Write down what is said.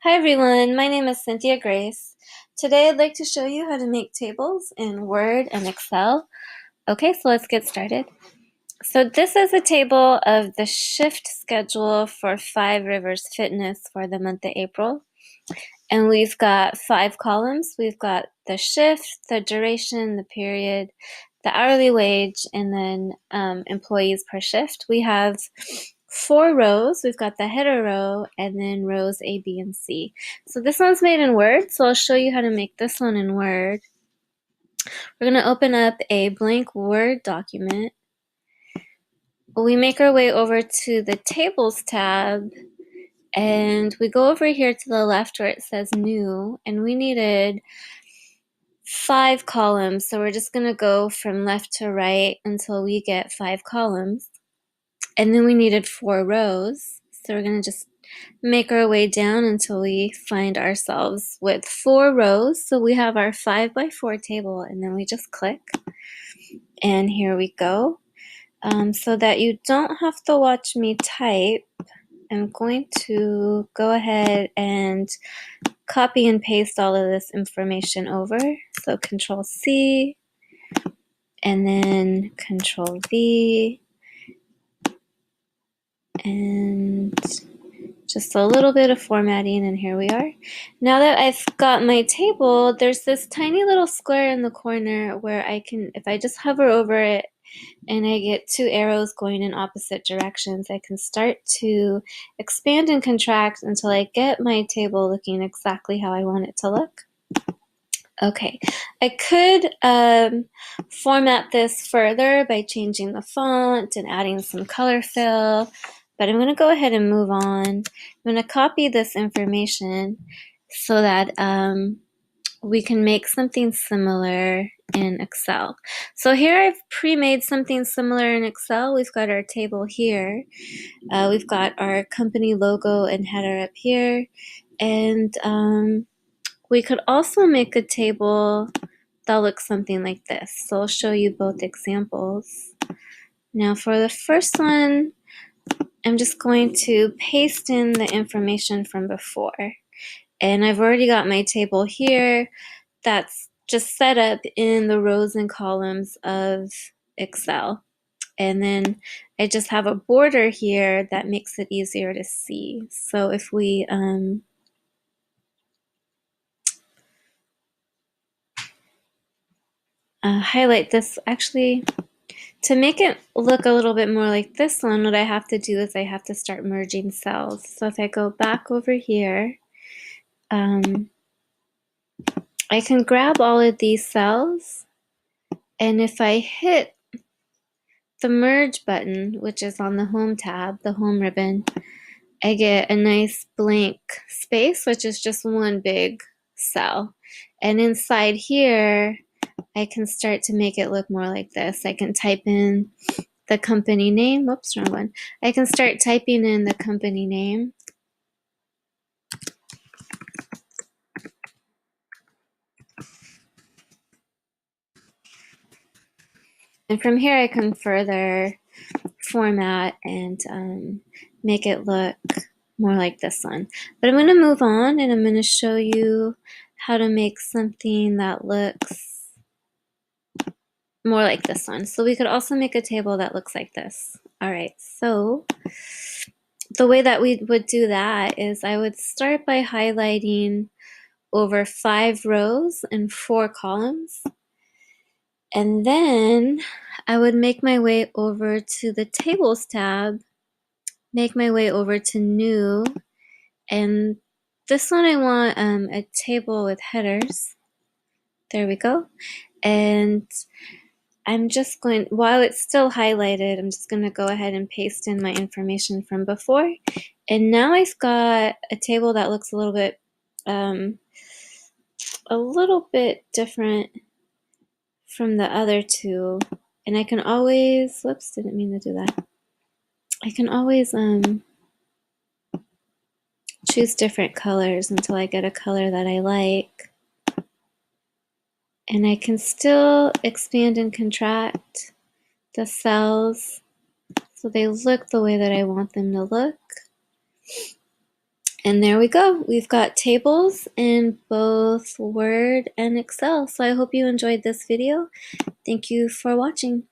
Hi everyone, my name is Cynthia Grace. Today I'd like to show you how to make tables in Word and Excel. Okay, so let's get started. So this is a table of the shift schedule for Five Rivers Fitness for the month of April. And we've got 5 columns. We've got the shift, the duration, the period, the hourly wage, and then employees per shift. We have 4 rows. We've got the header row and then rows A, B, and C. So this one's made in Word, so I'll show you how to make this one in Word. We're going to open up a blank Word document. We make our way over to the Tables tab, and we go over here to the left where it says New, and we needed 5 columns, so we're just going to go from left to right until we get 5 columns. And then we needed 4 rows, so we're going to just make our way down until we find ourselves with 4 rows. So we have our 5 by 4 table, and then we just click, and here we go. So that you don't have to watch me type, I'm going to go ahead and copy and paste all of this information over. So Control C, and then Control V, and just a little bit of formatting, and here we are. Now that I've got my table, there's this tiny little square in the corner where I can, if I just hover over it and I get 2 arrows going in opposite directions, I can start to expand and contract until I get my table looking exactly how I want it to look. Okay, I could format this further by changing the font and adding some color fill, but I'm going to go ahead and move on. I'm going to copy this information so that we can make something similar in Excel. So here I've pre-made something similar in Excel. We've got our table here. We've got our company logo and header up here, and we could also make a table that looks something like this. So I'll show you both examples. Now for the first one, I'm just going to paste in the information from before. And I've already got my table here that's just set up in the rows and columns of Excel. And then I just have a border here that makes it easier to see. So if we highlight this, actually, to make it look a little bit more like this one, what I have to do is I have to start merging cells. So if I go back over here, I can grab all of these cells, and if I hit the merge button, which is on the home tab, the home ribbon, I get a nice blank space, which is just one big cell. And inside here, I can start to make it look more like this. I can type in the company name. Whoops, wrong one. I can start typing in the company name. And from here, I can further format and make it look more like this one. But I'm going to move on, and I'm going to show you how to make something that looks more like this one. So we could also make a table that looks like this. All right, so the way that we would do that is I would start by highlighting over 5 rows and 4 columns. And then I would make my way over to the Tables tab, make my way over to New, and this one I want a table with headers. There we go. And I'm just going, while it's still highlighted, I'm just going to go ahead and paste in my information from before. And now I've got a table that looks a little bit different from the other two. And I can always, whoops, didn't mean to do that. I can always choose different colors until I get a color that I like. And I can still expand and contract the cells so they look the way that I want them to look. And there we go. We've got tables in both Word and Excel. So I hope you enjoyed this video. Thank you for watching.